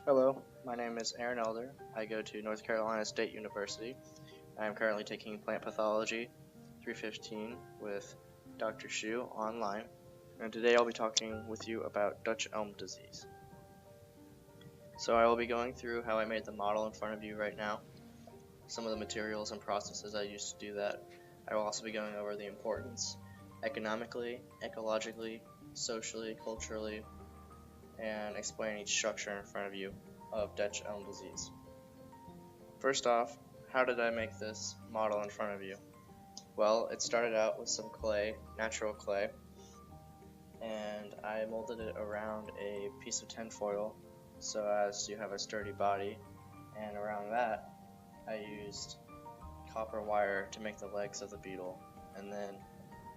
Hello, my name is Aaron Elder. I go to North Carolina State University. I am currently taking Plant Pathology 315 with Dr. Shu online, and today I'll be talking with you about Dutch elm disease. So I will be going through how I made the model in front of you right now, some of the materials and processes I used to do that. I will also be going over the importance economically, ecologically, socially, culturally, and explain each structure in front of you of Dutch elm disease. First off, how did I make this model in front of you? Well, it started out with some clay, natural clay, and I molded it around a piece of tinfoil so as to have a sturdy body, and around that I used copper wire to make the legs of the beetle, and then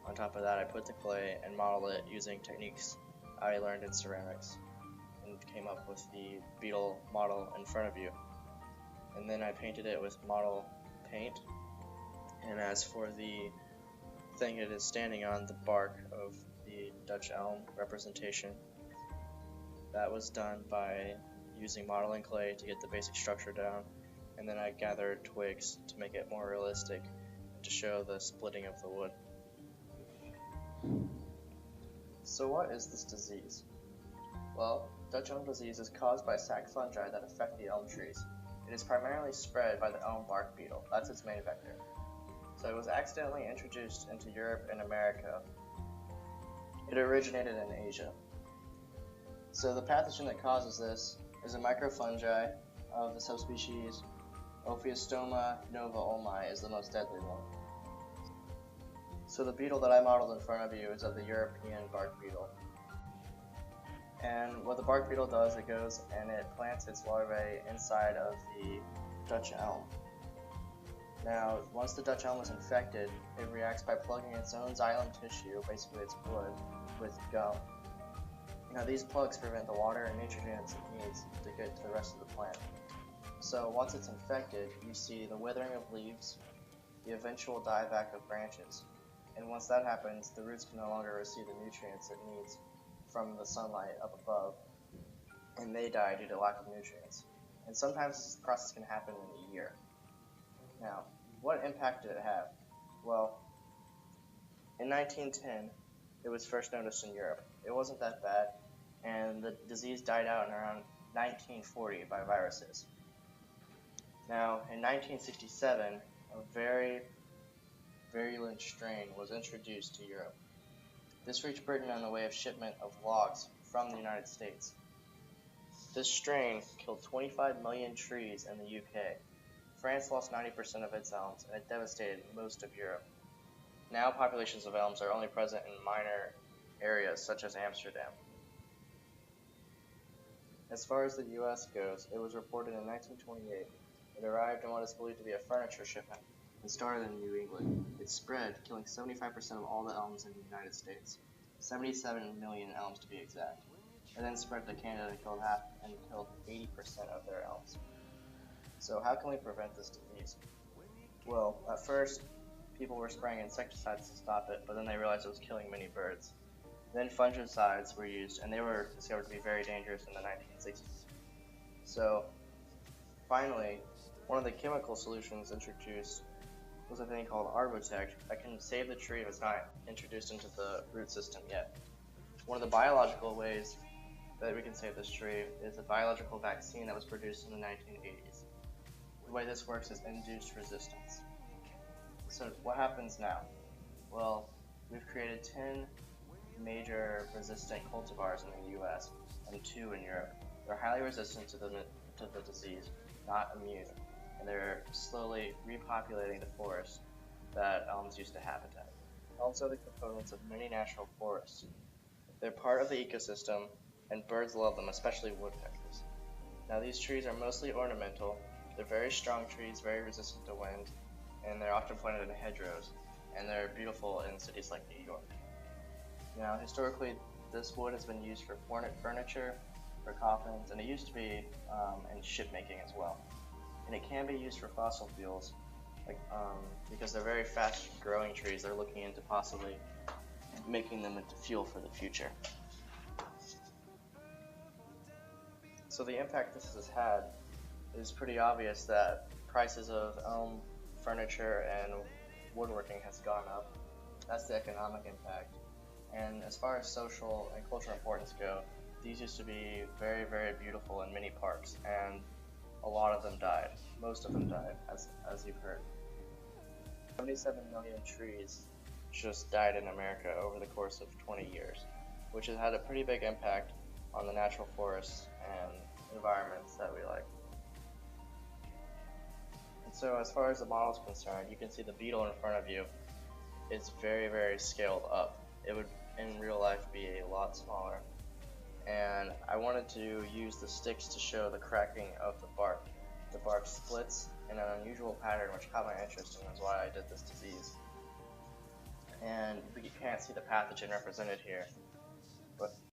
on top of that I put the clay and modeled it using techniques I learned in ceramics and came up with the beetle model in front of you. And then I painted it with model paint, and as for the thing it is standing on, the bark of the Dutch elm representation, that was done by using modeling clay to get the basic structure down, and then I gathered twigs to make it more realistic to show the splitting of the wood. So what is this disease? Well, Dutch elm disease is caused by sac fungi that affect the elm trees. It is primarily spread by the elm bark beetle. That's its main vector. So it was accidentally introduced into Europe and America. It originated in Asia. So the pathogen that causes this is a microfungi of the subspecies Ophiostoma nova ulmi is the most deadly one. So the beetle that I modeled in front of you is of the European bark beetle. And what the bark beetle does, it goes and it plants its larvae inside of the Dutch elm. Now, once the Dutch elm is infected, it reacts by plugging its own xylem tissue, basically its wood, with gum. Now, these plugs prevent the water and nutrients it needs to get to the rest of the plant. So once it's infected, you see the withering of leaves, the eventual dieback of branches. And once that happens, the roots can no longer receive the nutrients it needs from the sunlight up above, and they die due to lack of nutrients. And sometimes this process can happen in a year. Now, what impact did it have? Well, in 1910, it was first noticed in Europe. It wasn't that bad, and the disease died out in around 1940 by viruses. Now, in 1967, a very virulent strain was introduced to Europe. This reached Britain on the way of shipment of logs from the United States. This strain killed 25 million trees in the UK. France lost 90% of its elms, and it devastated most of Europe. Now populations of elms are only present in minor areas such as Amsterdam. As far as the US goes, it was reported in 1928. It arrived in what is believed to be a furniture shipment and started in New England. It spread, killing 75% of all the elms in the United States, 77 million elms to be exact. It then spread to Canada and killed 80% of their elms. So how can we prevent this disease? Well, at first, people were spraying insecticides to stop it, but then they realized it was killing many birds. Then fungicides were used, and they were discovered to be very dangerous in the 1960s. So, finally, one of the chemical solutions introduced was a thing called Arbotech that can save the tree if it's not introduced into the root system yet. One of the biological ways that we can save this tree is a biological vaccine that was produced in the 1980s. The way this works is induced resistance. So what happens now? Well, we've created 10 major resistant cultivars in the US and 2 in Europe. They're highly resistant to the disease, not immune, and they're slowly repopulating the forest that elms used to habitat. Elms are the components of many natural forests. They're part of the ecosystem, and birds love them, especially woodpeckers. Now these trees are mostly ornamental. They're very strong trees, very resistant to wind, and they're often planted in hedgerows, and they're beautiful in cities like New York. Now, historically, this wood has been used for furniture, for coffins, and it used to be in ship making as well. And it can be used for fossil fuels, because they're very fast-growing trees. They're looking into possibly making them into fuel for the future. So the impact this has had is pretty obvious that prices of elm furniture and woodworking has gone up. That's the economic impact. And as far as social and cultural importance go, these used to be very, very beautiful in many parks, and a lot of them died. Most of them died, as you've heard. 77 million trees just died in America over the course of 20 years, which has had a pretty big impact on the natural forests and environments that we like. And so as far as the model is concerned, you can see the beetle in front of you is very, very scaled up. It would in real life be a lot smaller. And I wanted to use the sticks to show the cracking of the bark. The bark splits in an unusual pattern which caught my interest and is why I did this disease. And you can't see the pathogen represented here, but